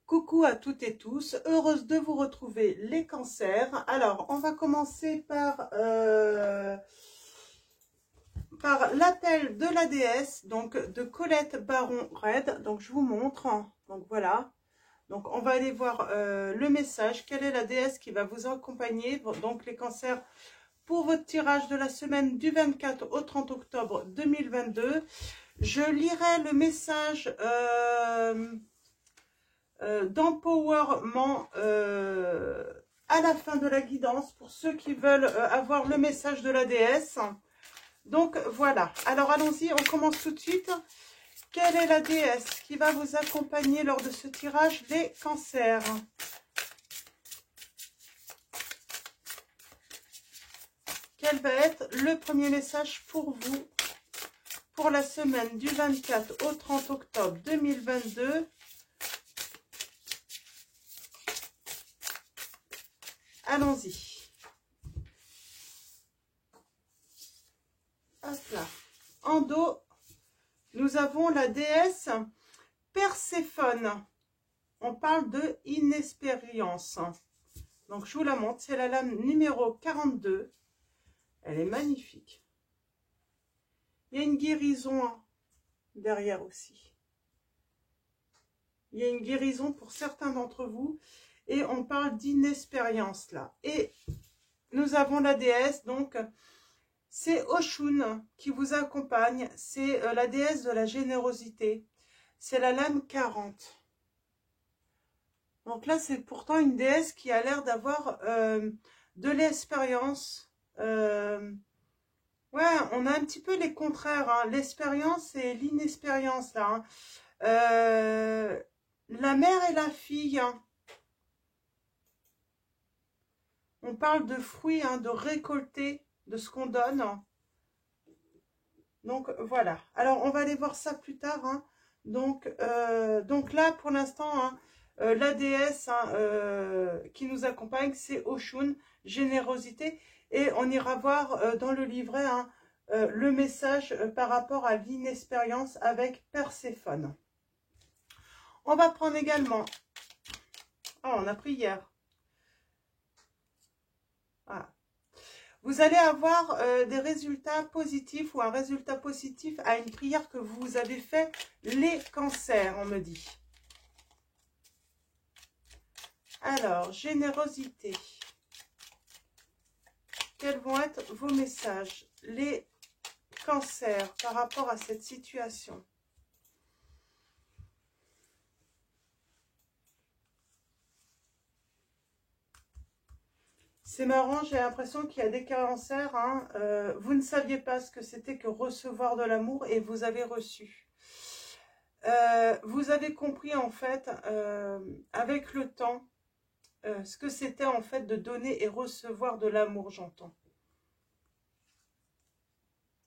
Coucou à toutes et tous, heureuse de vous retrouver les cancers. Alors, on va commencer par l'appel de la déesse, donc de Colette Baron-Red. Donc, je vous montre. Donc, voilà. Donc, on va aller voir le message. Quelle est la déesse qui va vous accompagner? Donc, les cancers, pour votre tirage de la semaine du 24 au 30 octobre 2022. Je lirai le message d'empowerment à la fin de la guidance pour ceux qui veulent avoir le message de la déesse. Donc voilà, alors allons-y, on commence tout de suite. Quelle est la déesse qui va vous accompagner lors de ce tirage des cancers? Quel va être le premier message pour vous pour la semaine du 24 au 30 octobre 2022? Allons-y. Hop là. En dos, nous avons la déesse Perséphone. On parle de inexpérience. Donc, je vous la montre. C'est la lame numéro 42. Elle est magnifique. Il y a une guérison derrière aussi. Il y a une guérison pour certains d'entre vous. Et on parle d'inexpérience là. Et nous avons la déesse, donc, c'est Oshun qui vous accompagne. C'est la déesse de la générosité. C'est la lame 40. Donc là, c'est pourtant une déesse qui a l'air d'avoir de l'expérience. Ouais, on a un petit peu les contraires. Hein. L'expérience et l'inexpérience là. Hein. La mère et la fille. Hein. On parle de fruits, hein, de récolter, de ce qu'on donne. Donc voilà. Alors on va aller voir ça plus tard. Hein. Donc là pour l'instant, hein, la déesse hein, qui nous accompagne, c'est Oshun, générosité. Et on ira voir dans le livret hein, le message par rapport à l'inexpérience avec Perséphone. On va prendre également. Ah, on a pris hier. Voilà. Vous allez avoir des résultats positifs ou un résultat positif à une prière que vous avez fait, les cancers, on me dit. Alors, générosité. Quels vont être vos messages, les cancers, par rapport à cette situation? C'est marrant, j'ai l'impression qu'il y a des cancers, hein, vous ne saviez pas ce que c'était que recevoir de l'amour et vous avez reçu. Vous avez compris en fait, avec le temps, ce que c'était en fait de donner et recevoir de l'amour, j'entends.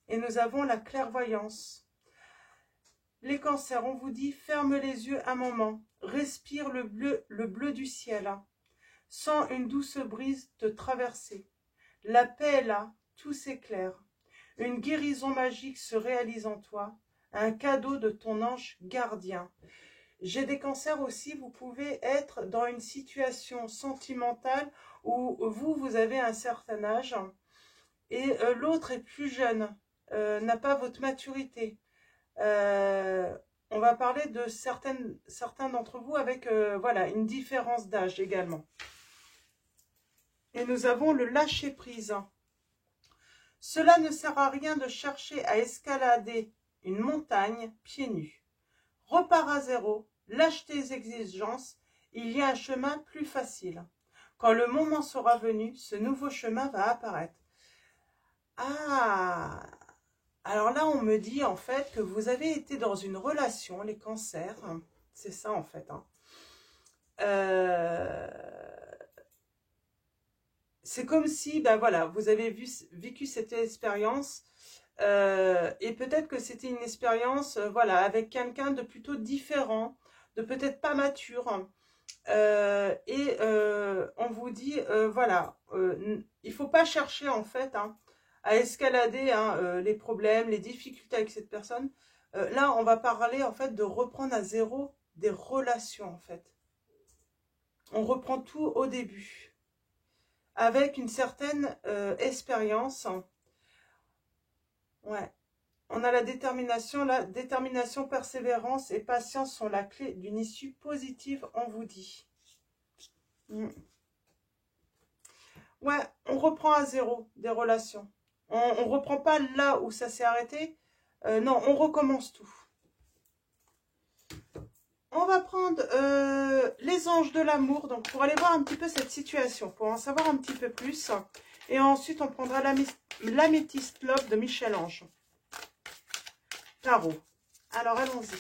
Et nous avons la clairvoyance. Les cancers, on vous dit, ferme les yeux un moment, respire le bleu du ciel. Hein. Sens une douce brise te traverser. La paix est là, tout s'éclaire. Une guérison magique se réalise en toi, un cadeau de ton ange gardien. J'ai des cancers aussi, vous pouvez être dans une situation sentimentale où vous avez un certain âge et l'autre est plus jeune, n'a pas votre maturité. On va parler de certains d'entre vous avec voilà, une différence d'âge également. Et nous avons le lâcher-prise. Cela ne sert à rien de chercher à escalader une montagne pieds nus. Repars à zéro, lâche tes exigences, il y a un chemin plus facile. Quand le moment sera venu, ce nouveau chemin va apparaître. Ah, alors là on me dit en fait que vous avez été dans une relation, les cancers, c'est ça en fait. Hein. C'est comme si, ben voilà, vous avez vécu cette expérience et peut-être que c'était une expérience, voilà, avec quelqu'un de plutôt différent, de peut-être pas mature. On vous dit, voilà, il faut pas chercher en fait hein, à escalader hein, les problèmes, les difficultés avec cette personne. Là, on va parler en fait de reprendre à zéro des relations en fait. On reprend tout au début. Avec une certaine expérience. Ouais. On a la détermination, persévérance et patience sont la clé d'une issue positive, on vous dit. Ouais, on reprend à zéro des relations. On ne reprend pas là où ça s'est arrêté. Non, on recommence tout. On va prendre les anges de l'amour, donc pour aller voir un petit peu cette situation, pour en savoir un petit peu plus. Et ensuite, on prendra l'améthyste love de Michel-Ange. Tarot. Alors, allons-y.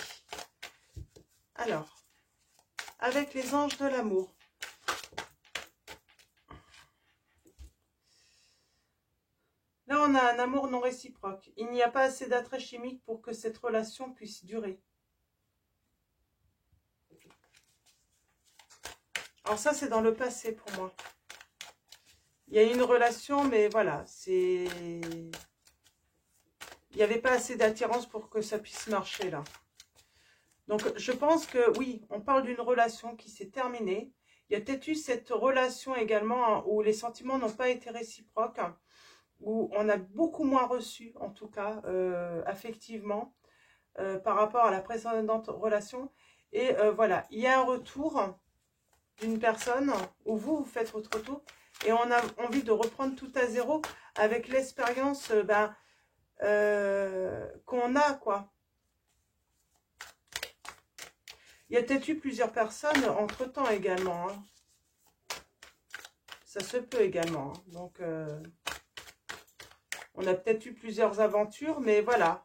Alors, avec les anges de l'amour. Là, on a un amour non réciproque. Il n'y a pas assez d'attrait chimique pour que cette relation puisse durer. Alors ça, c'est dans le passé pour moi. Il y a une relation, mais voilà, c'est... Il n'y avait pas assez d'attirance pour que ça puisse marcher, là. Donc, je pense que, oui, on parle d'une relation qui s'est terminée. Il y a peut-être eu cette relation également hein, où les sentiments n'ont pas été réciproques, hein, où on a beaucoup moins reçu, en tout cas, affectivement, par rapport à la précédente relation. Et voilà, il y a un retour d'une personne où vous faites votre retour et on a envie de reprendre tout à zéro avec l'expérience qu'on a, quoi. Il y a peut-être eu plusieurs personnes entre-temps également. Hein. Ça se peut également. Hein. Donc, on a peut-être eu plusieurs aventures, mais voilà.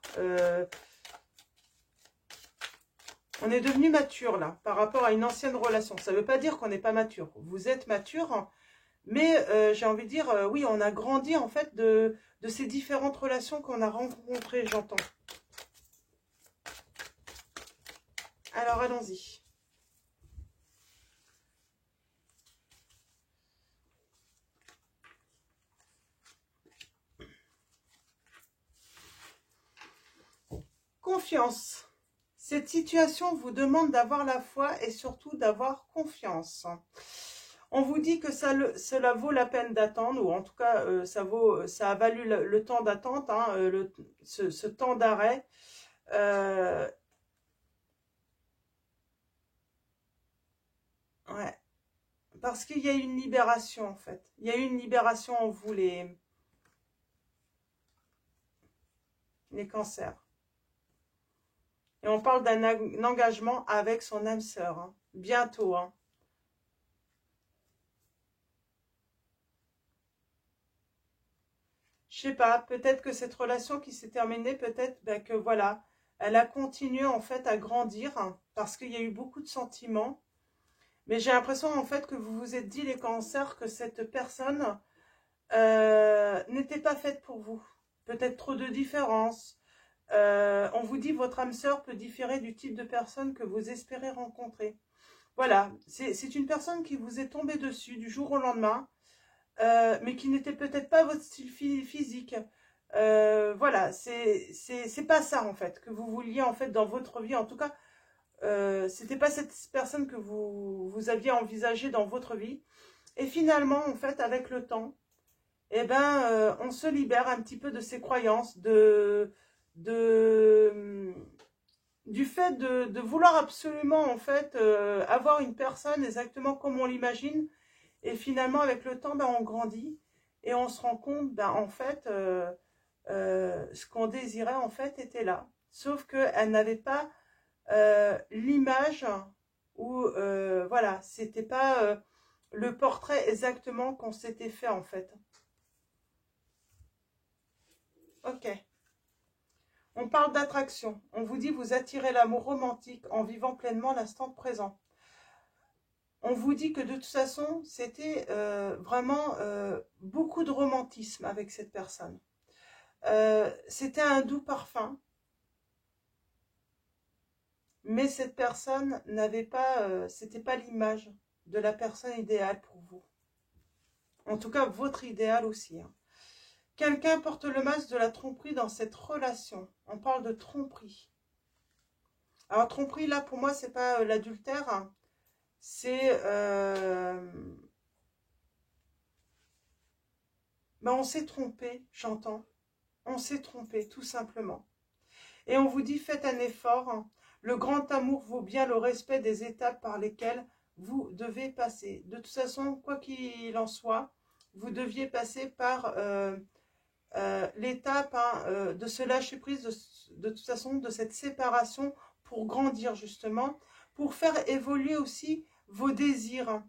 On est devenu mature, là, par rapport à une ancienne relation. Ça ne veut pas dire qu'on n'est pas mature. Vous êtes mature, hein, mais j'ai envie de dire, oui, on a grandi, en fait, de ces différentes relations qu'on a rencontrées, j'entends. Alors, allons-y. Confiance. Cette situation vous demande d'avoir la foi et surtout d'avoir confiance. On vous dit que cela vaut la peine d'attendre, ou en tout cas, ça a valu le temps d'attente, hein, ce temps d'arrêt. Ouais. Parce qu'il y a eu une libération, en fait. Il y a eu une libération en vous, les cancers. Et on parle d'un engagement avec son âme sœur. Hein. Bientôt. Hein. Je sais pas, peut-être que cette relation qui s'est terminée, peut-être que voilà, elle a continué en fait à grandir hein, parce qu'il y a eu beaucoup de sentiments. Mais j'ai l'impression en fait que vous vous êtes dit les cancers que cette personne n'était pas faite pour vous. Peut-être trop de différences. On vous dit votre âme sœur peut différer du type de personne que vous espérez rencontrer. Voilà, c'est une personne qui vous est tombée dessus du jour au lendemain, mais qui n'était peut-être pas votre style physique. Voilà, c'est pas ça en fait que vous vouliez en fait dans votre vie. En tout cas, c'était pas cette personne que vous aviez envisagée dans votre vie. Et finalement, en fait, avec le temps, eh ben, on se libère un petit peu de ces croyances, du fait de vouloir absolument en fait avoir une personne exactement comme on l'imagine. Et finalement, avec le temps, ben, on grandit et on se rend compte, ben, en fait, ce qu'on désirait en fait était là. Sauf qu'elle n'avait pas l'image où, voilà, c'était pas le portrait exactement qu'on s'était fait en fait. Ok. On parle d'attraction. On vous dit vous attirez l'amour romantique en vivant pleinement l'instant présent. On vous dit que de toute façon, c'était vraiment beaucoup de romantisme avec cette personne. C'était un doux parfum. Mais cette personne n'avait pas, c'était pas l'image de la personne idéale pour vous. En tout cas, votre idéal aussi. Hein. Quelqu'un porte le masque de la tromperie dans cette relation. On parle de tromperie. Alors, tromperie, là, pour moi, c'est pas l'adultère. Hein. c'est... on s'est trompé, j'entends. On s'est trompé, tout simplement. Et on vous dit, faites un effort. Le grand amour vaut bien le respect des étapes par lesquelles vous devez passer. De toute façon, quoi qu'il en soit, vous deviez passer par l'étape de se lâcher prise, de toute façon, de cette séparation pour grandir justement, pour faire évoluer aussi vos désirs.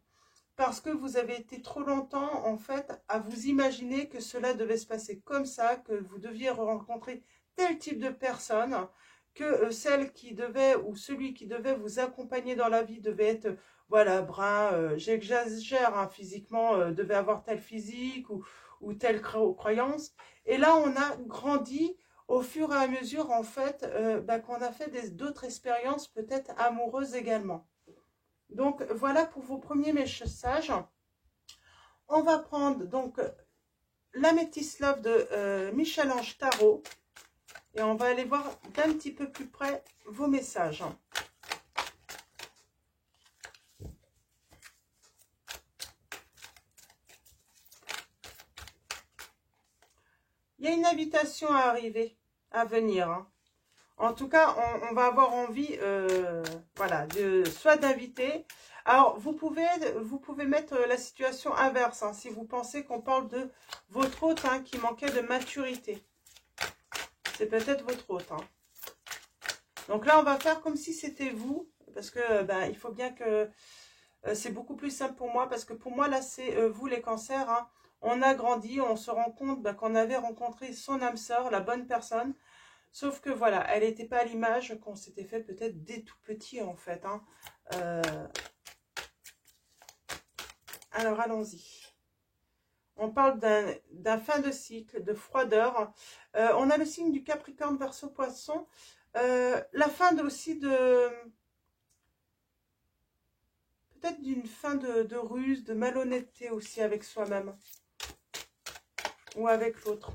Parce que vous avez été trop longtemps, en fait, à vous imaginer que cela devait se passer comme ça, que vous deviez rencontrer tel type de personne, que celle qui devait ou celui qui devait vous accompagner dans la vie devait être, voilà, brun, j'exagère, hein, physiquement, devait avoir tel physique ou telle croyance. Et là, on a grandi au fur et à mesure, en fait, qu'on a fait d'autres expériences, peut-être amoureuses également. Donc, voilà pour vos premiers messages. On va prendre donc l'Amethyst Love de Michel-Ange Tarot. Et on va aller voir d'un petit peu plus près vos messages. Il y a une invitation à arriver, à venir. Hein. En tout cas, on va avoir envie, voilà, soit d'inviter. Alors, vous pouvez mettre la situation inverse, hein, si vous pensez qu'on parle de votre hôte hein, qui manquait de maturité. C'est peut-être votre hôte. Hein. Donc là, on va faire comme si c'était vous, parce que il faut bien que... c'est beaucoup plus simple pour moi, parce que pour moi, là, c'est vous les cancers. Hein. On a grandi, on se rend compte qu'on avait rencontré son âme sœur, la bonne personne. Sauf que voilà, elle n'était pas à l'image qu'on s'était fait peut-être dès tout petit en fait. Hein. Alors allons-y. On parle d'un fin de cycle, de froideur. On a le signe du Capricorne, Verseau, Poisson. La fin aussi de... Peut-être d'une fin de ruse, de malhonnêteté aussi avec soi-même. Ou avec l'autre.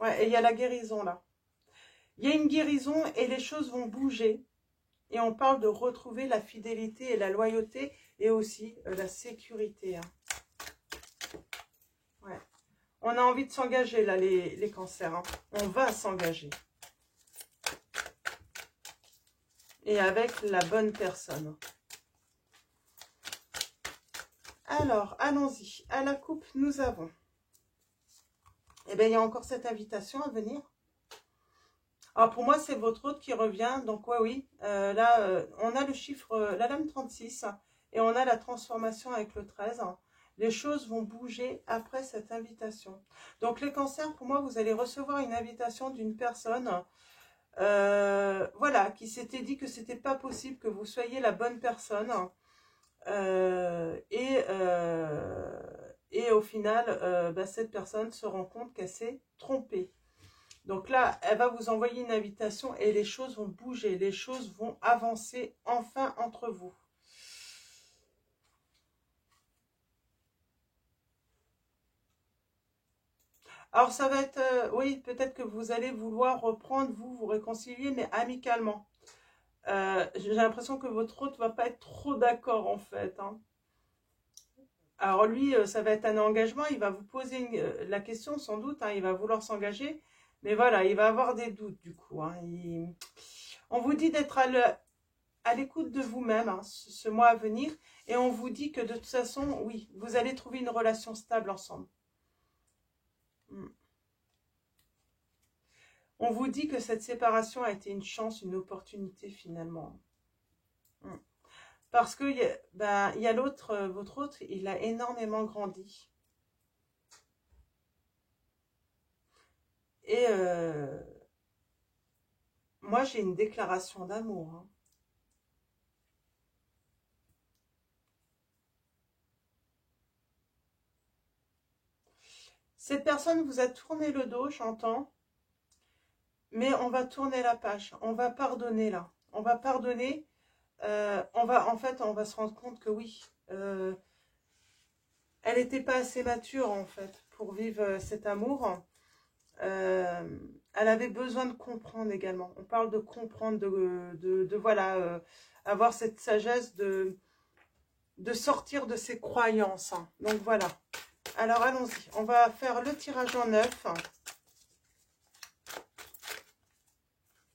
Ouais, et il y a la guérison là. Il y a une guérison et les choses vont bouger. Et on parle de retrouver la fidélité et la loyauté et aussi la sécurité. Hein. Ouais. On a envie de s'engager là, les cancers. Hein. On va s'engager. Et avec la bonne personne. Alors, allons-y. À la coupe, nous avons... Eh bien, il y a encore cette invitation à venir. Alors, pour moi, c'est votre hôte qui revient. Donc, ouais, oui. Là, on a le chiffre, la lame 36. Et on a la transformation avec le 13. Les choses vont bouger après cette invitation. Donc, les cancers, pour moi, vous allez recevoir une invitation d'une personne... voilà, qui s'était dit que c'était pas possible que vous soyez la bonne personne. Et au final, cette personne se rend compte qu'elle s'est trompée. Donc là, elle va vous envoyer une invitation et les choses vont bouger, les choses vont avancer enfin entre vous. Alors ça va être, oui, peut-être que vous allez vouloir reprendre, vous réconcilier, mais amicalement. J'ai l'impression que votre hôte ne va pas être trop d'accord en fait. Hein. Alors lui, ça va être un engagement, il va vous poser la question sans doute, hein, il va vouloir s'engager, mais voilà, il va avoir des doutes du coup. Hein, on vous dit d'être à l'écoute de vous-même hein, ce mois à venir, et on vous dit que de toute façon, oui, vous allez trouver une relation stable ensemble. On vous dit que cette séparation a été une chance, une opportunité finalement. Parce que y a l'autre, votre autre, il a énormément grandi. Et moi, j'ai une déclaration d'amour. Hein. Cette personne vous a tourné le dos, j'entends. Mais on va tourner la page. On va pardonner là. On va pardonner. On va se rendre compte que oui. Elle n'était pas assez mature en fait pour vivre cet amour. Elle avait besoin de comprendre également. On parle de comprendre, voilà, avoir cette sagesse de sortir de ses croyances. Hein. Donc voilà. Alors allons-y. On va faire le tirage en neuf.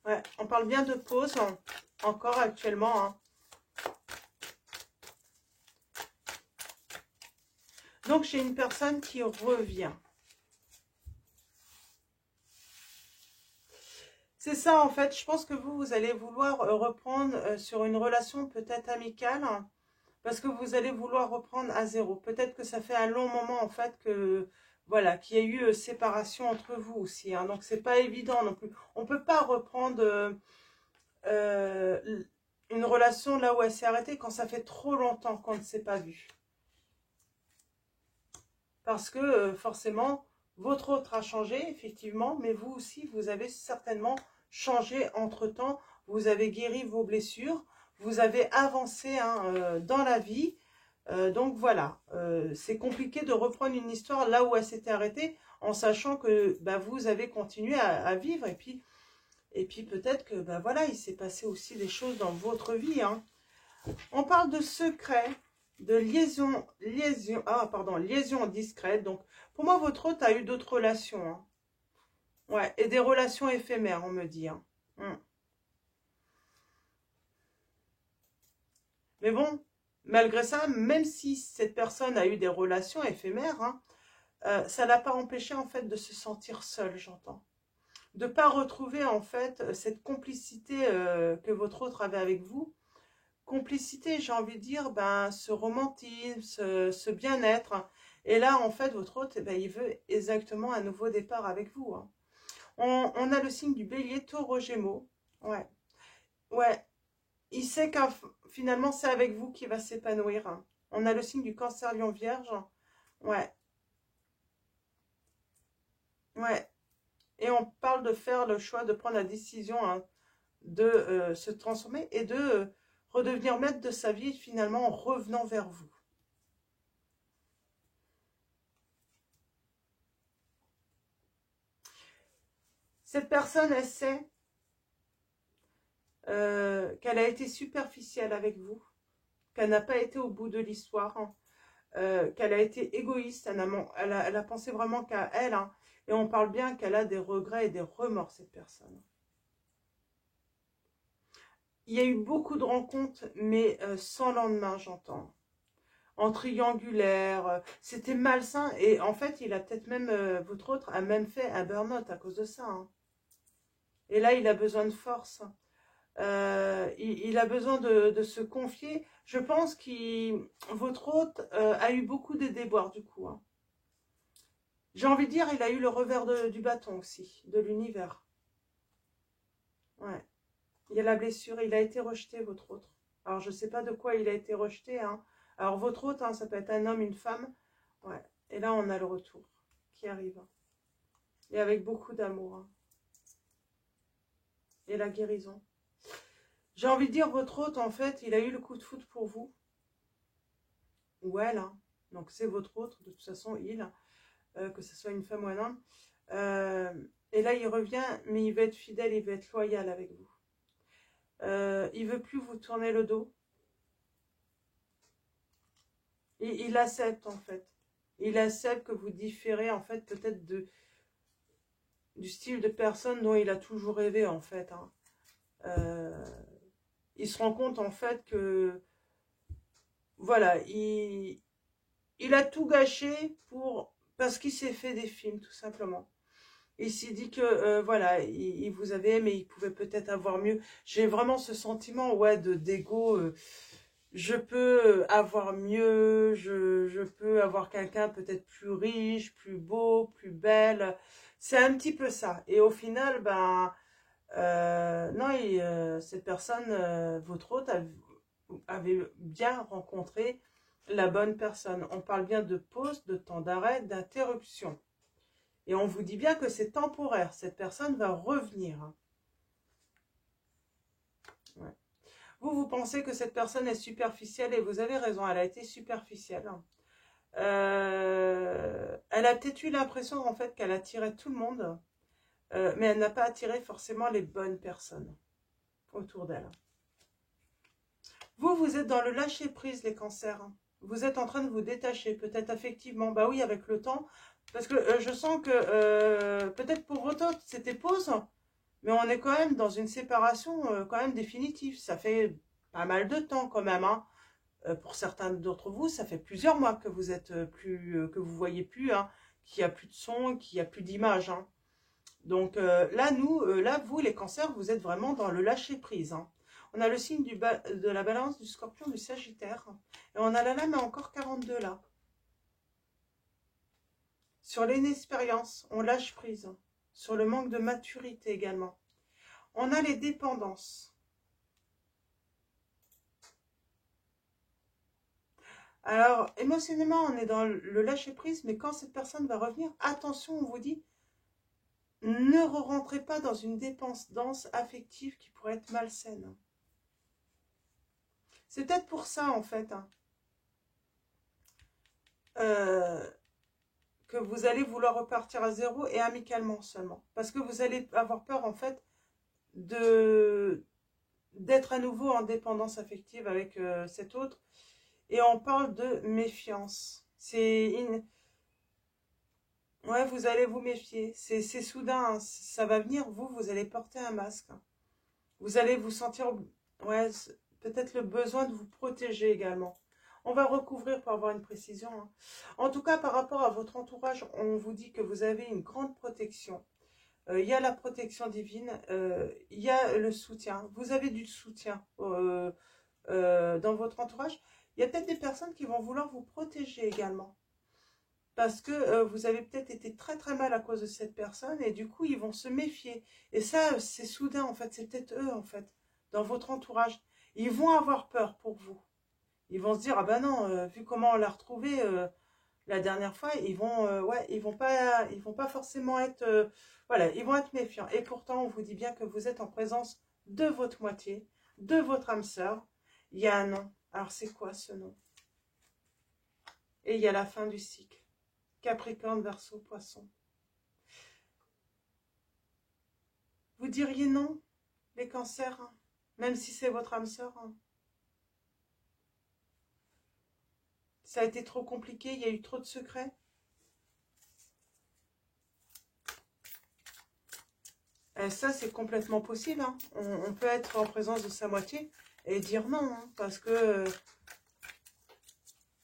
Ouais, on parle bien de pause encore actuellement. Hein. Donc j'ai une personne qui revient. C'est ça en fait. Je pense que vous allez vouloir reprendre sur une relation peut-être amicale. Parce que vous allez vouloir reprendre à zéro. Peut-être que ça fait un long moment en fait que voilà, qu'il y a eu séparation entre vous aussi. Hein. Donc c'est pas évident non plus. On peut pas reprendre une relation là où elle s'est arrêtée quand ça fait trop longtemps qu'on ne s'est pas vu. Parce que forcément, votre autre a changé, effectivement, mais vous aussi, vous avez certainement changé entre-temps. Vous avez guéri vos blessures, vous avez avancé hein, dans la vie. Donc voilà, c'est compliqué de reprendre une histoire là où elle s'était arrêtée, en sachant que bah, vous avez continué à vivre. Et puis peut-être que bah, voilà, il s'est passé aussi des choses dans votre vie. Hein. On parle de secret, de liaison discrète. Donc, pour moi, votre hôte a eu d'autres relations. Hein. Ouais, et des relations éphémères, on me dit. Hein. Mais bon, malgré ça, même si cette personne a eu des relations éphémères, hein, ça ne l'a pas empêché, en fait, de se sentir seule, j'entends. De ne pas retrouver, en fait, cette complicité que votre autre avait avec vous. Complicité, j'ai envie de dire, ben, ce romantisme, ce bien-être. Et là, en fait, votre hôte, ben, il veut exactement un nouveau départ avec vous. Hein. On a le signe du bélier, taureau, gémeaux. Ouais, ouais. Il sait que finalement, c'est avec vous qu'il va s'épanouir. Hein. On a le signe du cancer, lion, vierge. Ouais, ouais. Et on parle de faire le choix, de prendre la décision hein, de se transformer et de redevenir maître de sa vie finalement en revenant vers vous. Cette personne, elle sait qu'elle a été superficielle avec vous, qu'elle n'a pas été au bout de l'histoire, hein, qu'elle a été égoïste, elle a pensé vraiment qu'à elle, hein, et on parle bien qu'elle a des regrets et des remords, cette personne. Il y a eu beaucoup de rencontres, mais sans lendemain, j'entends. En triangulaire, c'était malsain, et en fait, il a peut-être même, votre autre a même fait un burn-out à cause de ça. Hein. Et là, il a besoin de force. Il a besoin de se confier. Je pense que votre hôte a eu beaucoup de déboires du coup. Hein. J'ai envie de dire, il a eu le revers du bâton aussi, de l'univers. Ouais. Il y a la blessure, il a été rejeté, votre autre. Alors, je ne sais pas de quoi il a été rejeté. Hein. Alors, votre hôte, hein, ça peut être un homme, une femme. Ouais. Et là, on a le retour qui arrive. Et avec beaucoup d'amour. Hein. Et la guérison. J'ai envie de dire, votre hôte, en fait, il a eu le coup de foudre pour vous. Ou elle, hein. Donc c'est votre hôte, de toute façon, il, que ce soit une femme ou un homme. Et là, il revient, mais il veut être fidèle, il veut être loyal avec vous. Il veut plus vous tourner le dos. Il accepte, en fait. Il accepte que vous différez, en fait, peut-être du style de personne dont il a toujours rêvé, en fait. Hein. Il se rend compte, en fait, que voilà, il a tout gâché parce qu'il s'est fait des films, tout simplement. Il s'est dit que, voilà, il vous avait aimé, il pouvait peut-être avoir mieux. J'ai vraiment ce sentiment, ouais, d'égo. Je peux avoir mieux, je peux avoir quelqu'un peut-être plus riche, plus beau, plus belle. C'est un petit peu ça. Et au final, ben, non, cette personne, votre hôte, avait bien rencontré la bonne personne. On parle bien de pause, de temps d'arrêt, d'interruption. Et on vous dit bien que c'est temporaire. Cette personne va revenir. Ouais. Vous pensez que cette personne est superficielle et vous avez raison, elle a été superficielle. Elle a peut-être eu l'impression en fait qu'elle attirait tout le monde. mais elle n'a pas attiré forcément les bonnes personnes autour d'elle. Vous êtes dans le lâcher-prise, les cancers. Vous êtes en train de vous détacher, peut-être affectivement. Bah oui, avec le temps. Parce que je sens que peut-être pour votre autre, c'était pause. Mais on est quand même dans une séparation quand même définitive. Ça fait pas mal de temps quand même. Hein. Pour certains d'entre vous, ça fait plusieurs mois que vous êtes que vous voyez plus, hein, qu'il n'y a plus de son, qu'il n'y a plus d'image. Hein. Donc là, là, vous, les cancers, vous êtes vraiment dans le lâcher-prise. Hein. On a le signe de la balance, du scorpion, du sagittaire. Et on a la lame encore 42 là. Sur l'inexpérience, on lâche prise. Sur le manque de maturité également. On a les dépendances. Alors, émotionnellement, on est dans le lâcher-prise, mais quand cette personne va revenir, attention, on vous dit, ne rentrez pas dans une dépendance affective qui pourrait être malsaine. C'est peut-être pour ça, en fait, hein, que vous allez vouloir repartir à zéro et amicalement seulement. Parce que vous allez avoir peur, en fait, d'être à nouveau en dépendance affective avec cet autre. Et on parle de méfiance. Ouais, vous allez vous méfier. C'est soudain, hein. Ça va venir. Vous allez porter un masque. Vous allez vous sentir, ouais, peut-être le besoin de vous protéger également. On va recouvrir pour avoir une précision. Hein. En tout cas, par rapport à votre entourage, on vous dit que vous avez une grande protection. Il y a la protection divine, il y a le soutien. Vous avez du soutien dans votre entourage. Il y a peut-être des personnes qui vont vouloir vous protéger également. Parce que vous avez peut-être été très très mal à cause de cette personne et du coup ils vont se méfier. Et ça c'est soudain en fait, c'est peut-être eux en fait, dans votre entourage. Ils vont avoir peur pour vous. Ils vont se dire, ah ben non, vu comment on l'a retrouvé la dernière fois, ouais, ils vont pas forcément être, voilà, ils vont être méfiants. Et pourtant on vous dit bien que vous êtes en présence de votre moitié, de votre âme sœur. Il y a un nom. Alors c'est quoi ce nom? Et il y a la fin du cycle. Capricorne, Verseau, Poisson. Vous diriez non, les cancers, hein, même si c'est votre âme sœur. Hein. Ça a été trop compliqué, il y a eu trop de secrets. Et ça, c'est complètement possible. Hein. On peut être en présence de sa moitié et dire non, hein, parce que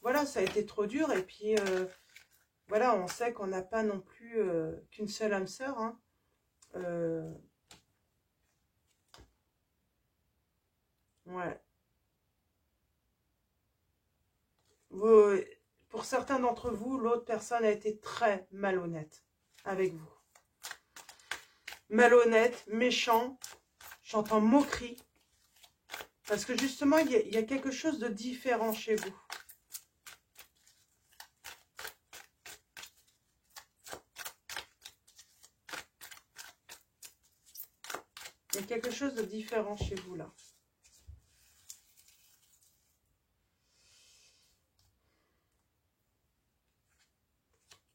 voilà, ça a été trop dur. Et puis, voilà, on sait qu'on n'a pas non plus qu'une seule âme sœur. Hein. Ouais. Pour certains d'entre vous, l'autre personne a été très malhonnête avec vous. Malhonnête, méchant, j'entends moquerie. Parce que justement, il y a quelque chose de différent chez vous. Il y a quelque chose de différent chez vous là.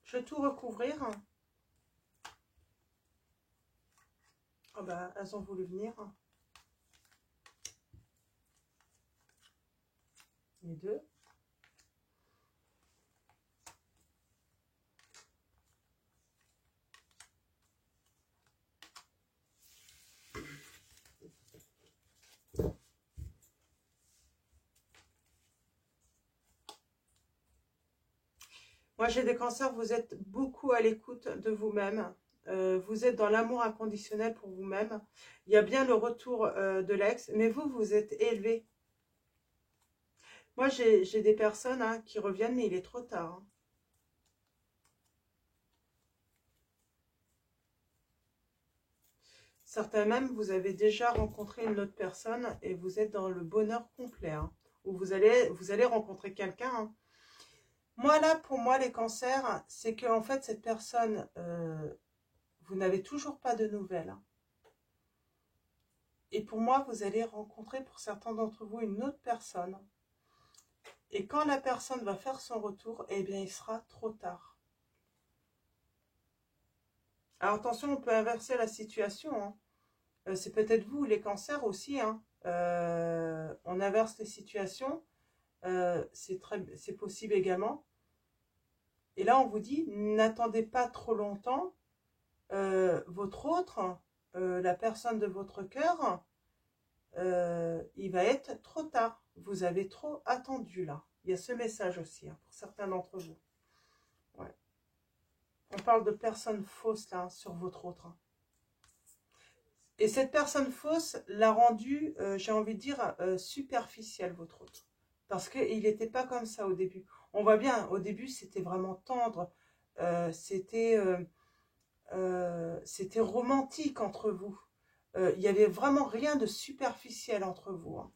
Je vais tout recouvrir. Oh bah, elles ont voulu venir. Les deux. Moi, j'ai des cancers, vous êtes beaucoup à l'écoute de vous-même. Vous êtes dans l'amour inconditionnel pour vous-même. Il y a bien le retour de l'ex, mais vous êtes élevé. Moi, j'ai des personnes hein, qui reviennent, mais il est trop tard. Hein. Certains même, vous avez déjà rencontré une autre personne et vous êtes dans le bonheur complet. Hein, où vous allez rencontrer quelqu'un. Hein. Moi, là, pour moi, les cancers, c'est que en fait, cette personne, vous n'avez toujours pas de nouvelles. Hein. Et pour moi, vous allez rencontrer, pour certains d'entre vous, une autre personne. Et quand la personne va faire son retour, eh bien, il sera trop tard. Alors attention, on peut inverser la situation, hein. C'est peut-être vous, les cancers aussi, hein. On inverse les situations, c'est possible également. Et là, on vous dit, n'attendez pas trop longtemps. Votre autre, la personne de votre cœur, il va être trop tard. Vous avez trop attendu là. Il y a ce message aussi, hein, pour certains d'entre vous. Ouais. On parle de personnes fausses là, sur votre autre. Et cette personne fausse l'a rendu, j'ai envie de dire, superficielle, votre autre. Parce qu'il n'était pas comme ça au début. On voit bien, au début, c'était vraiment tendre. C'était romantique entre vous. Il n'y avait vraiment rien de superficiel entre vous, hein.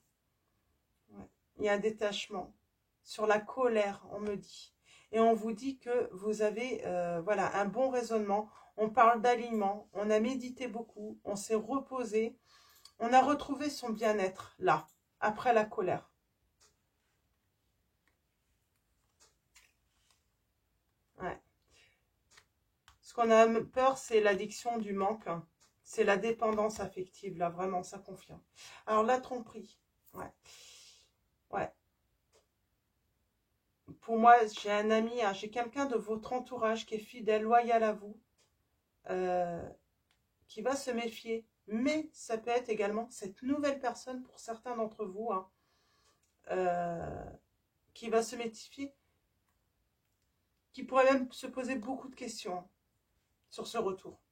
Ouais. Il y a un détachement. Sur la colère, on me dit. Et on vous dit que vous avez voilà, un bon raisonnement. On parle d'alignement. On a médité beaucoup. On s'est reposé. On a retrouvé son bien-être, là, après la colère. Ouais. Ce qu'on a peur, c'est l'addiction du manque. C'est la dépendance affective, là, vraiment, ça confirme. Alors, la tromperie. Ouais. Ouais. Pour moi, j'ai un ami, hein, j'ai quelqu'un de votre entourage qui est fidèle, loyal à vous, euh, qui va se méfier. Mais ça peut être également cette nouvelle personne, pour certains d'entre vous, hein, qui va se méfier, qui pourrait même se poser beaucoup de questions sur ce retour.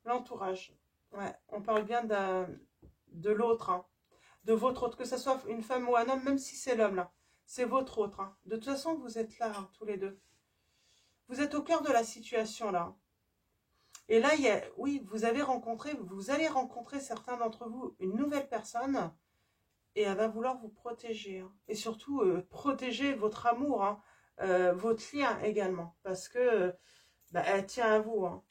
L'entourage. Ouais, on parle bien de l'autre, hein, de votre autre, que ce soit une femme ou un homme, même si c'est l'homme là. C'est votre autre, hein. De toute façon, vous êtes là, hein, tous les deux. Vous êtes au cœur de la situation là. Et là, oui, vous allez rencontrer certains d'entre vous, une nouvelle personne, et elle va vouloir vous protéger, hein. Et surtout, protéger votre amour, hein, votre lien également, parce que bah, elle tient à vous, hein.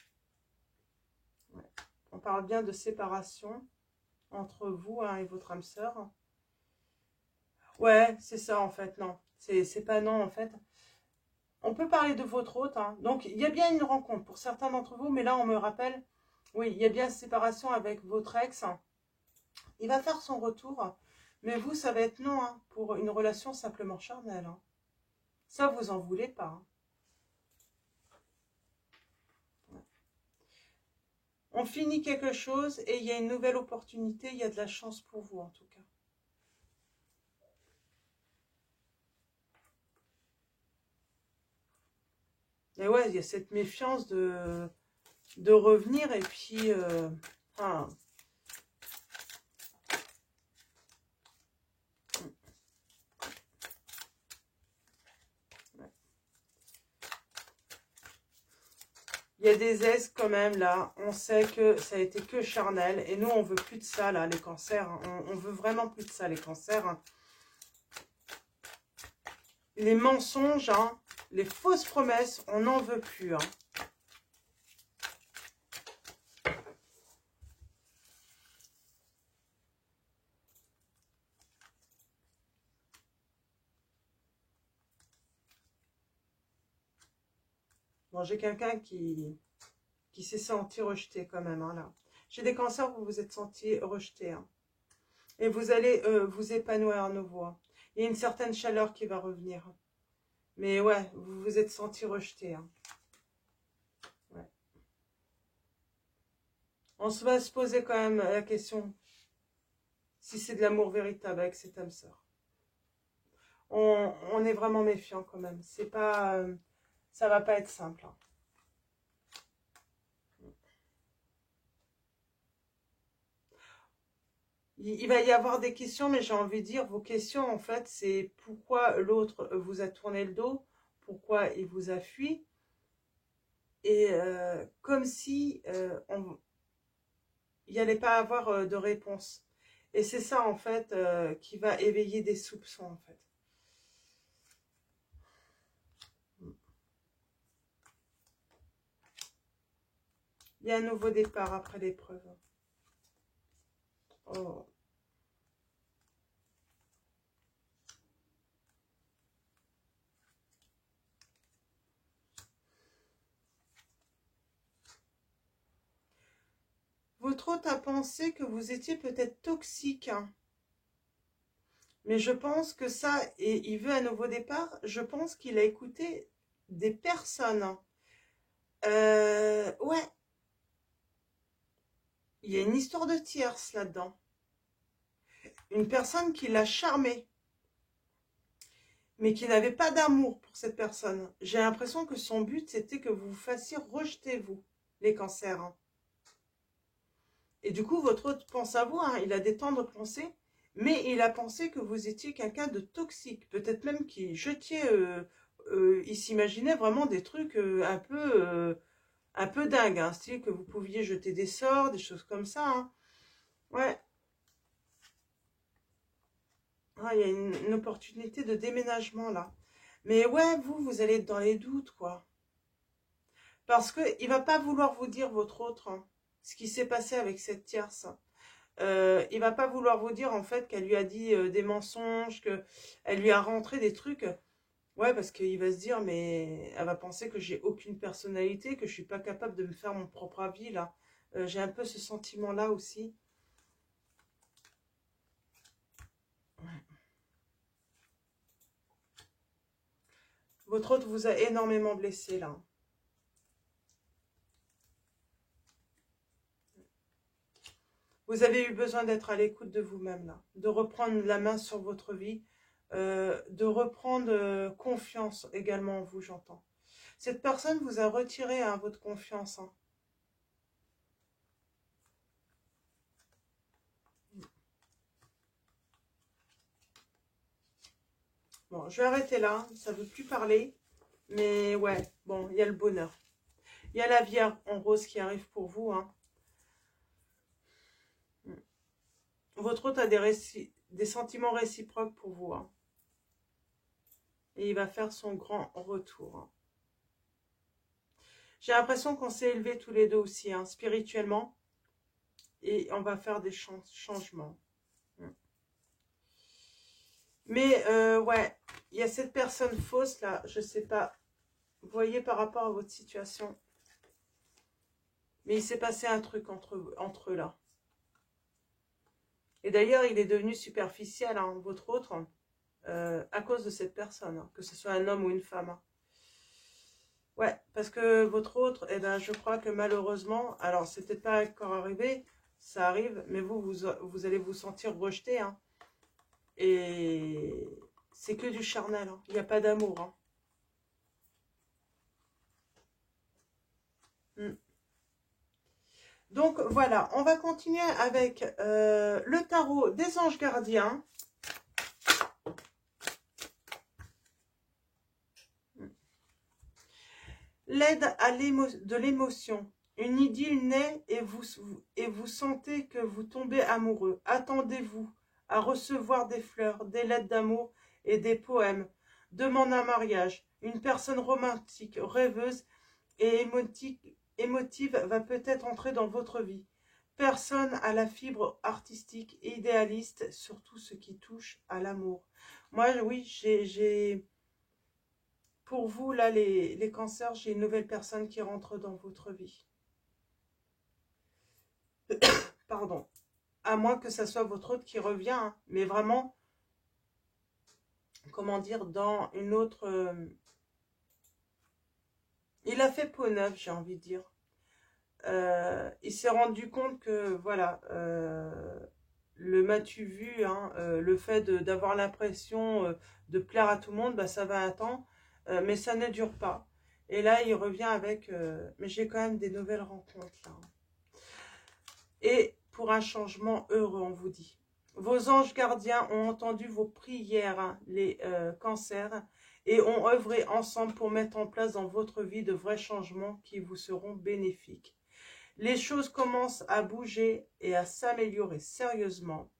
Ouais. On parle bien de séparation entre vous, hein, et votre âme sœur. Ouais, c'est ça en fait, non. C'est pas non en fait. On peut parler de votre hôte, hein. Donc il y a bien une rencontre pour certains d'entre vous, mais là on me rappelle, oui, il y a bien séparation avec votre ex. Il va faire son retour, mais vous, ça va être non, hein, pour une relation simplement charnelle, hein. Ça, vous en voulez pas, hein. Ouais. On finit quelque chose et il y a une nouvelle opportunité, il y a de la chance pour vous en tout cas. Et ouais, il y a cette méfiance de revenir et puis... enfin, ouais. Il y a des aises quand même là, on sait que ça a été que charnel et nous on veut plus de ça là, les cancers, on veut vraiment plus de ça les cancers. Les mensonges, hein, les fausses promesses, on n'en veut plus, hein. Bon, j'ai quelqu'un qui s'est senti rejeté quand même, hein, là. J'ai des cancers où vous vous êtes senti rejeté, hein. Et vous allez vous épanouir à nouveau, hein. Il y a une certaine chaleur qui va revenir. Mais ouais, vous vous êtes senti rejeté, hein. Ouais. On va se poser quand même la question si c'est de l'amour véritable avec cette âme sœur. On est vraiment méfiant quand même. C'est pas, ça va pas être simple, hein. Il va y avoir des questions, mais j'ai envie de dire, vos questions, en fait, c'est pourquoi l'autre vous a tourné le dos, pourquoi il vous a fui, et comme si il n'y allait pas avoir de réponse. Et c'est ça, en fait, qui va éveiller des soupçons, en fait. Il y a un nouveau départ après l'épreuve. Oh. Votre hôte a pensé que vous étiez peut-être toxique. Hein. Mais je pense que ça, et il veut un nouveau départ, je pense qu'il a écouté des personnes. Ouais, il y a une histoire de tierce là-dedans. Une personne qui l'a charmé, mais qui n'avait pas d'amour pour cette personne. J'ai l'impression que son but, c'était que vous vous fassiez rejeter, vous, les cancers. Hein. Et du coup, votre hôte pense à vous, hein, il a des tendres pensées, mais il a pensé que vous étiez quelqu'un de toxique. Peut-être même qu'il jetait, il s'imaginait vraiment des trucs un peu dingues, hein, style que vous pouviez jeter des sorts, des choses comme ça. Hein. Ouais. Ah, il y a une opportunité de déménagement là. Mais ouais, vous allez être dans les doutes, quoi. Parce qu'il ne va pas vouloir vous dire, votre autre, hein, ce qui s'est passé avec cette tierce. Il va pas vouloir vous dire, en fait, qu'elle lui a dit des mensonges, qu'elle lui a rentré des trucs. Ouais, parce qu'il va se dire, mais elle va penser que j'ai aucune personnalité, que je suis pas capable de me faire mon propre avis, là. J'ai un peu ce sentiment-là aussi. Votre autre vous a énormément blessé, là. Vous avez eu besoin d'être à l'écoute de vous-même, là. De reprendre la main sur votre vie. De reprendre confiance également en vous, j'entends. Cette personne vous a retiré hein, votre confiance. Hein. Bon, je vais arrêter là. Ça ne veut plus parler. Mais ouais, bon, il y a le bonheur. Il y a la Vierge en rose qui arrive pour vous. Hein. Votre hôte a des sentiments réciproques pour vous. Hein. Et il va faire son grand retour. Hein. J'ai l'impression qu'on s'est élevés tous les deux aussi, hein, spirituellement. Et on va faire des changements. Mais ouais, il y a cette personne fausse là, je sais pas. Vous voyez par rapport à votre situation. Mais il s'est passé un truc entre eux là. Et d'ailleurs, il est devenu superficiel, hein, votre autre, à cause de cette personne, hein, que ce soit un homme ou une femme. Hein. Ouais, parce que votre autre, eh ben, je crois que malheureusement, alors c'est peut-être pas encore arrivé, ça arrive, mais vous allez vous sentir rejeté. Hein. Et c'est que du charnel, hein. Il n'y a pas d'amour. Hein. Donc voilà, on va continuer avec le tarot des anges gardiens. L'aide de l'émotion. Une idylle naît et vous sentez que vous tombez amoureux. Attendez-vous à recevoir des fleurs, des lettres d'amour et des poèmes. Demande un mariage. Une personne romantique, rêveuse et émotive va peut-être entrer dans votre vie. Personne à la fibre artistique et idéaliste, surtout ce qui touche à l'amour. Moi, oui, j'ai pour vous, là, les cancers, j'ai une nouvelle personne qui rentre dans votre vie. Pardon. À moins que ça soit votre autre qui revient, hein, mais vraiment, comment dire, dans une autre... il a fait peau neuve, j'ai envie de dire. Il s'est rendu compte que, voilà, le m'as-tu vu, hein, le fait d'avoir l'impression de plaire à tout le monde, bah, ça va un temps, mais ça ne dure pas. Et là, il revient avec, mais j'ai quand même des nouvelles rencontres, là. Et pour un changement heureux, on vous dit. Vos anges gardiens ont entendu vos prières, hein, les cancers, et ont œuvré ensemble pour mettre en place dans votre vie de vrais changements qui vous seront bénéfiques. Les choses commencent à bouger et à s'améliorer sérieusement.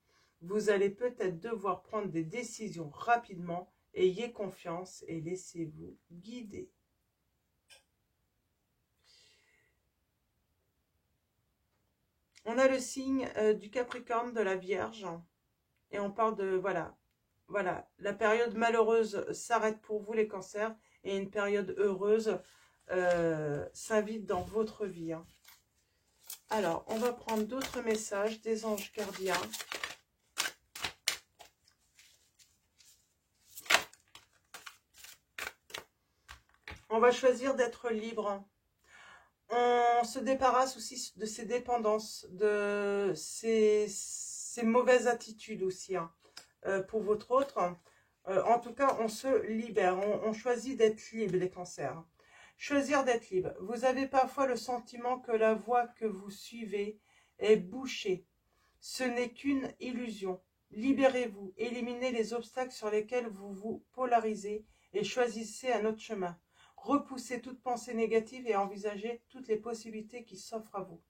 Vous allez peut-être devoir prendre des décisions rapidement. Ayez confiance et laissez-vous guider. On a le signe du Capricorne, de la Vierge. Et on parle de, voilà, la période malheureuse s'arrête pour vous les cancers. Et une période heureuse s'invite dans votre vie. Hein. Alors, on va prendre d'autres messages des anges gardiens. On va choisir d'être libre. On se débarrasse aussi de ses dépendances, de ses mauvaises attitudes aussi, hein, pour votre autre. En tout cas, on se libère, on choisit d'être libre, les cancers. Choisir d'être libre. Vous avez parfois le sentiment que la voie que vous suivez est bouchée. Ce n'est qu'une illusion. Libérez-vous, éliminez les obstacles sur lesquels vous vous polarisez et choisissez un autre chemin. Repoussez toute pensée négative et envisagez toutes les possibilités qui s'offrent à vous.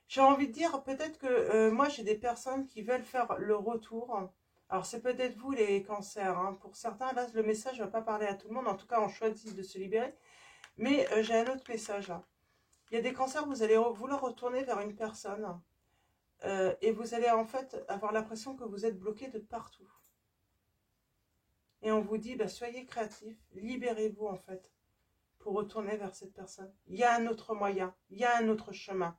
J'ai envie de dire, peut-être que moi, j'ai des personnes qui veulent faire le retour. Alors, c'est peut-être vous, les cancers. Hein. Pour certains, là, le message ne va pas parler à tout le monde. En tout cas, on choisit de se libérer. Mais j'ai un autre message, là. Il y a des cancers, vous allez vouloir retourner vers une personne. Et vous allez, en fait, avoir l'impression que vous êtes bloqué de partout. Et on vous dit, bah, soyez créatifs. Libérez-vous, en fait, pour retourner vers cette personne. Il y a un autre moyen. Il y a un autre chemin.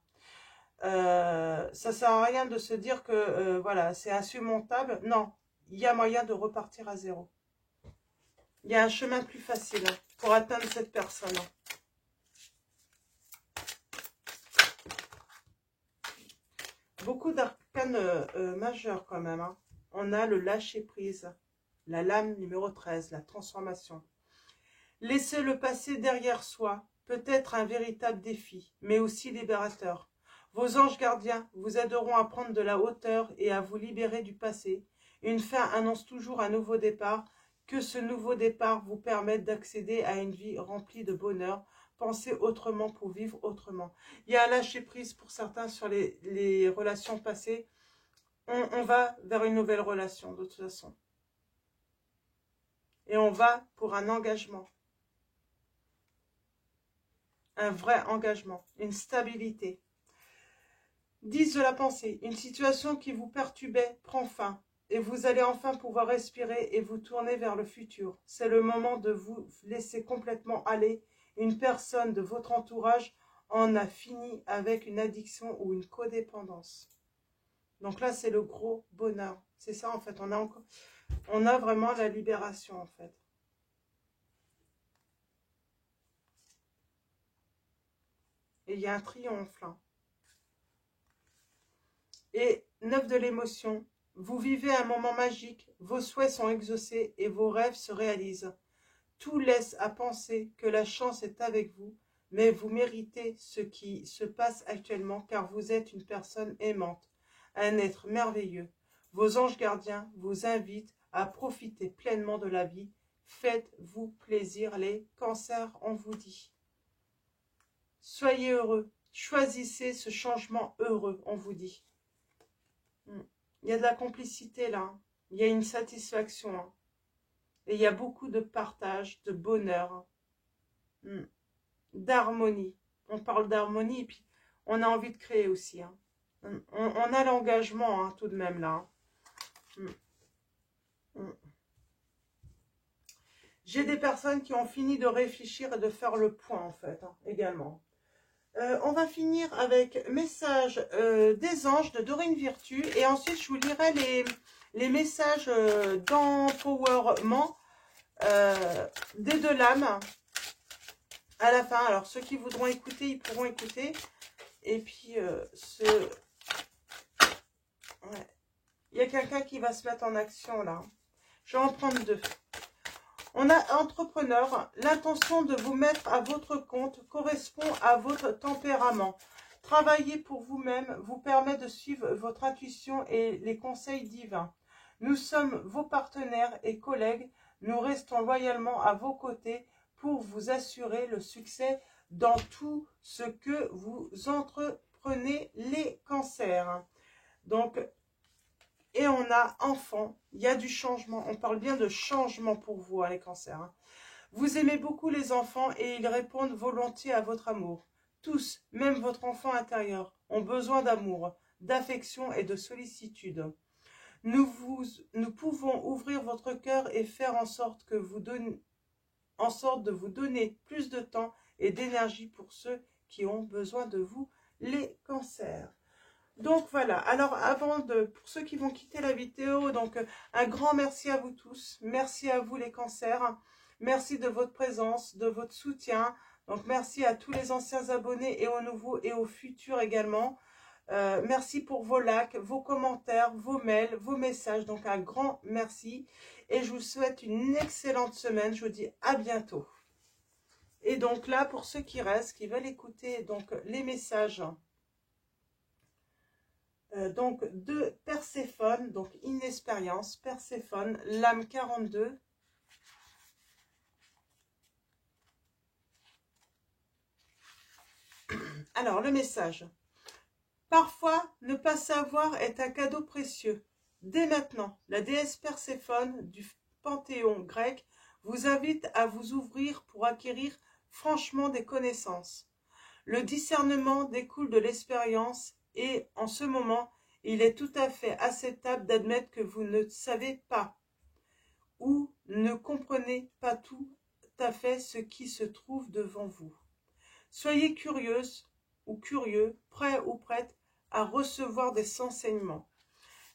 Ça sert à rien de se dire que voilà, c'est insurmontable. Non, il y a moyen de repartir à zéro. Il y a un chemin plus facile pour atteindre cette personne. Beaucoup d'arcanes majeurs quand même. Hein. On a le lâcher-prise, la lame numéro 13, la transformation. Laisser le passé derrière soi peut être un véritable défi, mais aussi libérateur. Vos anges gardiens vous aideront à prendre de la hauteur et à vous libérer du passé. Une fin annonce toujours un nouveau départ. Que ce nouveau départ vous permette d'accéder à une vie remplie de bonheur. Pensez autrement pour vivre autrement. Il y a un lâcher-prise pour certains sur les relations passées. On va vers une nouvelle relation de toute façon. Et on va pour un engagement. Un vrai engagement, une stabilité. 10 de la pensée, une situation qui vous perturbait prend fin et vous allez enfin pouvoir respirer et vous tourner vers le futur. C'est le moment de vous laisser complètement aller. Une personne de votre entourage en a fini avec une addiction ou une codépendance. Donc là, c'est le gros bonheur. C'est ça en fait, on a vraiment la libération en fait. Et il y a un triomphe là. Et 9 de l'émotion, vous vivez un moment magique, vos souhaits sont exaucés et vos rêves se réalisent. Tout laisse à penser que la chance est avec vous, mais vous méritez ce qui se passe actuellement car vous êtes une personne aimante, un être merveilleux. Vos anges gardiens vous invitent à profiter pleinement de la vie. Faites-vous plaisir, les cancers, on vous dit. Soyez heureux, choisissez ce changement heureux, on vous dit. Il y a de la complicité là, il y a une satisfaction. Hein. Et il y a beaucoup de partage, de bonheur, d'harmonie. On parle d'harmonie et puis on a envie de créer aussi. Hein. On a l'engagement hein, tout de même là. J'ai des personnes qui ont fini de réfléchir et de faire le point en fait, hein, également. On va finir avec message des anges de Dorine Virtue et ensuite je vous lirai les messages d'empowerment des deux lames à la fin. Alors ceux qui voudront écouter, ils pourront écouter. Et puis ouais. Il y a quelqu'un qui va se mettre en action là. Je vais en prendre deux. On a entrepreneur, l'intention de vous mettre à votre compte correspond à votre tempérament. Travailler pour vous-même vous permet de suivre votre intuition et les conseils divins. Nous sommes vos partenaires et collègues. Nous restons loyalement à vos côtés pour vous assurer le succès dans tout ce que vous entreprenez, les cancers. Donc, et on a enfant, il y a du changement. On parle bien de changement pour vous, hein, les cancers. Hein. Vous aimez beaucoup les enfants et ils répondent volontiers à votre amour. Tous, même votre enfant intérieur, ont besoin d'amour, d'affection et de sollicitude. Nous pouvons ouvrir votre cœur et faire en sorte de vous donner plus de temps et d'énergie pour ceux qui ont besoin de vous les cancers. Donc voilà, alors pour ceux qui vont quitter la vidéo, donc un grand merci à vous tous, merci à vous les cancers, merci de votre présence, de votre soutien, donc merci à tous les anciens abonnés et aux nouveaux et aux futurs également. Merci pour vos likes, vos commentaires, vos mails, vos messages, donc un grand merci et je vous souhaite une excellente semaine, je vous dis à bientôt. Et donc là, pour ceux qui restent, qui veulent écouter donc les messages donc de Perséphone, donc Inexpérience, Perséphone, l'âme 42. Alors, le message. Parfois, ne pas savoir est un cadeau précieux. Dès maintenant, la déesse Perséphone du panthéon grec vous invite à vous ouvrir pour acquérir franchement des connaissances. Le discernement découle de l'expérience et, en ce moment, il est tout à fait acceptable d'admettre que vous ne savez pas ou ne comprenez pas tout à fait ce qui se trouve devant vous. Soyez curieuse ou curieux, prêt ou prête à recevoir des enseignements.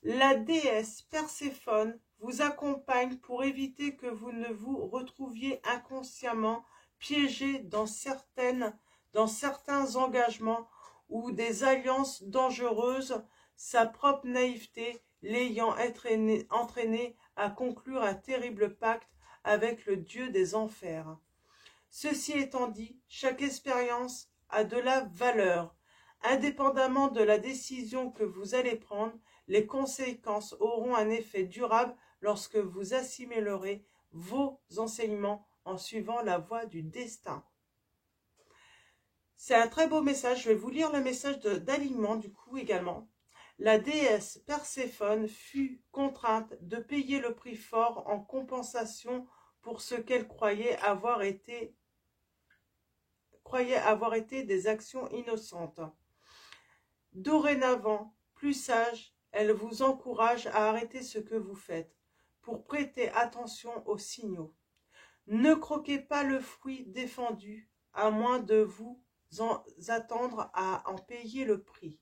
La déesse Perséphone vous accompagne pour éviter que vous ne vous retrouviez inconsciemment piégé dans certains engagements ou des alliances dangereuses, sa propre naïveté l'ayant entraîné à conclure un terrible pacte avec le dieu des enfers. Ceci étant dit, chaque expérience a de la valeur. Indépendamment de la décision que vous allez prendre, les conséquences auront un effet durable lorsque vous assimilerez vos enseignements en suivant la voie du destin. C'est un très beau message. Je vais vous lire le message d'alignement du coup également. La déesse Perséphone fut contrainte de payer le prix fort en compensation pour ce qu'elle croyait avoir été des actions innocentes. Dorénavant, plus sage, elle vous encourage à arrêter ce que vous faites, pour prêter attention aux signaux. Ne croquez pas le fruit défendu, à moins de vous attendre à en payer le prix.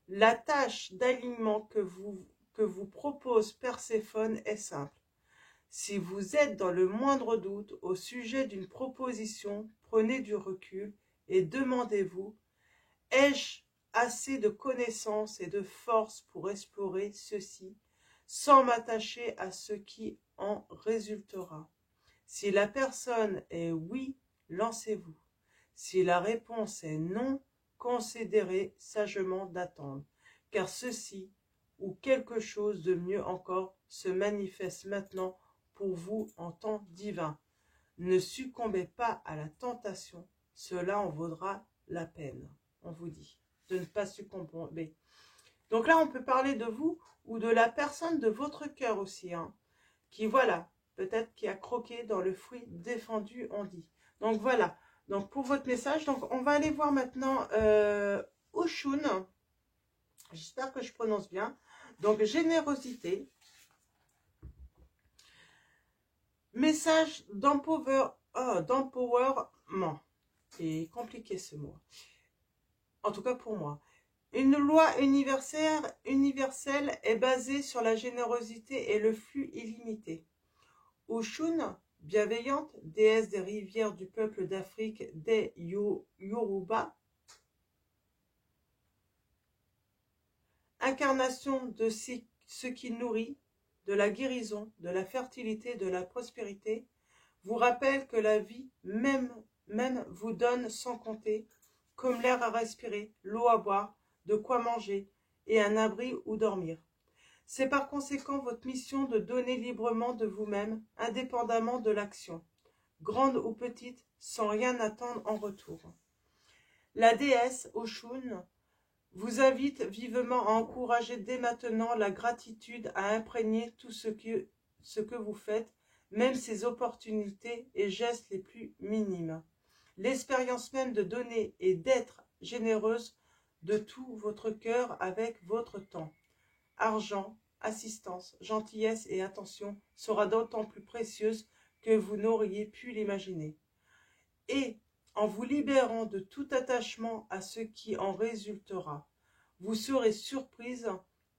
La tâche d'alignement que vous propose Perséphone est simple. Si vous êtes dans le moindre doute au sujet d'une proposition, prenez du recul et demandez-vous, ai-je assez de connaissances et de force pour explorer ceci sans m'attacher à ce qui en résultera? Si la personne est oui, lancez-vous. Si la réponse est non, considérez sagement d'attendre, car ceci ou quelque chose de mieux encore se manifeste maintenant pour vous en temps divin. Ne succombez pas à la tentation, cela en vaudra la peine. On vous dit de ne pas succomber. Donc là, on peut parler de vous ou de la personne de votre cœur aussi, hein, qui, voilà, peut-être qui a croqué dans le fruit défendu, on dit. Donc voilà, donc pour votre message, donc on va aller voir maintenant Oshun. J'espère que je prononce bien. Donc générosité. Message d'empowerment. C'est compliqué ce mot. En tout cas pour moi. Une loi universelle est basée sur la générosité et le flux illimité. Oshun, bienveillante, déesse des rivières du peuple d'Afrique des Yoruba, incarnation de ce qui nourrit, de la guérison, de la fertilité, de la prospérité, vous rappelle que la vie même vous donne sans compter, comme l'air à respirer, l'eau à boire, de quoi manger et un abri où dormir. C'est par conséquent votre mission de donner librement de vous-même, indépendamment de l'action, grande ou petite, sans rien attendre en retour. La déesse Oshun vous invite vivement à encourager dès maintenant la gratitude à imprégner tout ce que vous faites, même ces opportunités et gestes les plus minimes. L'expérience même de donner et d'être généreuse de tout votre cœur avec votre temps, argent, assistance, gentillesse et attention sera d'autant plus précieuse que vous n'auriez pu l'imaginer. Et En vous libérant de tout attachement à ce qui en résultera, vous serez surprise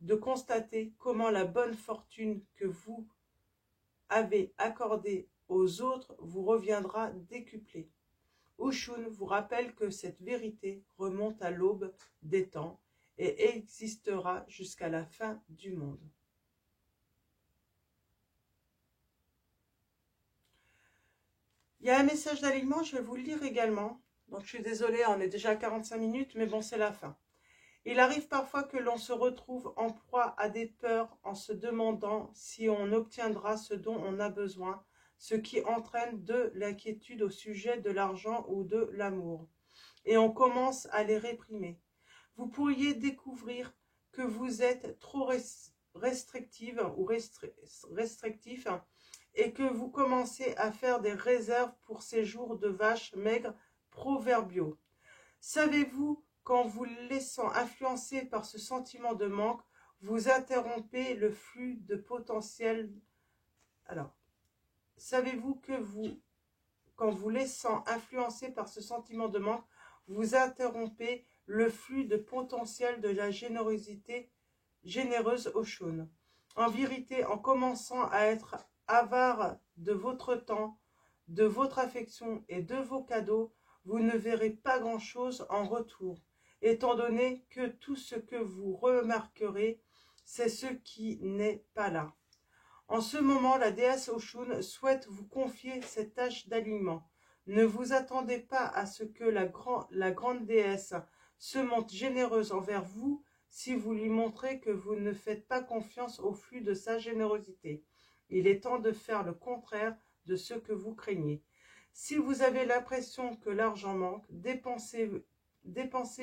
de constater comment la bonne fortune que vous avez accordée aux autres vous reviendra décuplée. Oshun vous rappelle que cette vérité remonte à l'aube des temps et existera jusqu'à la fin du monde. Il y a un message d'alignement, je vais vous le lire également. Donc je suis désolée, on est déjà à 45 minutes, mais bon, c'est la fin. Il arrive parfois que l'on se retrouve en proie à des peurs en se demandant si on obtiendra ce dont on a besoin, ce qui entraîne de l'inquiétude au sujet de l'argent ou de l'amour. Et on commence à les réprimer. Vous pourriez découvrir que vous êtes trop restrictive ou restrictif et que vous commencez à faire des réserves pour ces jours de vaches maigres proverbiaux. Savez-vous qu'en vous laissant influencer par ce sentiment de manque, vous interrompez le flux de potentiel. Alors, savez-vous que qu'en vous laissant influencer par ce sentiment de manque, vous interrompez le flux de potentiel de la générosité généreuse Oshun. En vérité, en commençant à être avare de votre temps, de votre affection et de vos cadeaux, vous ne verrez pas grand-chose en retour, étant donné que tout ce que vous remarquerez, c'est ce qui n'est pas là. En ce moment, la déesse Oshun souhaite vous confier cette tâche d'alignement. Ne vous attendez pas à ce que la grande déesse se montre généreuse envers vous si vous lui montrez que vous ne faites pas confiance au flux de sa générosité. Il est temps de faire le contraire de ce que vous craignez. Si vous avez l'impression que l'argent manque, dépensez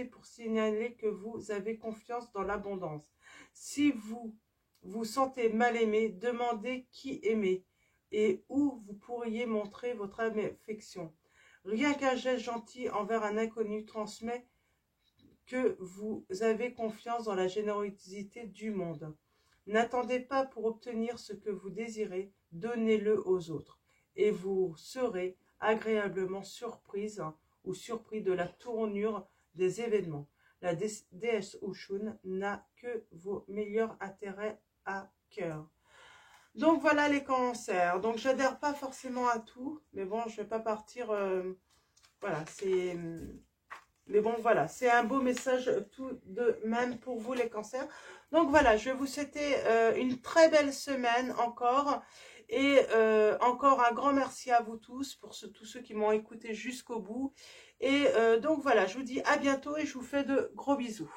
pour signaler que vous avez confiance dans l'abondance. Si vous vous sentez mal aimé, demandez qui aimer et où vous pourriez montrer votre affection. Rien qu'un geste gentil envers un inconnu transmet que vous avez confiance dans la générosité du monde. N'attendez pas pour obtenir ce que vous désirez, donnez-le aux autres et vous serez agréablement surprise ou surpris de la tournure des événements. La déesse Oshun n'a que vos meilleurs intérêts à cœur. Donc voilà les cancers. Donc j'adhère pas forcément à tout, mais bon, je vais pas partir. Voilà, c'est. Mais bon, voilà, c'est un beau message tout de même pour vous les cancers. Donc voilà, je vais vous souhaiter une très belle semaine encore. Et encore un grand merci à vous tous, pour tous ceux qui m'ont écouté jusqu'au bout. Et donc voilà, je vous dis à bientôt et je vous fais de gros bisous.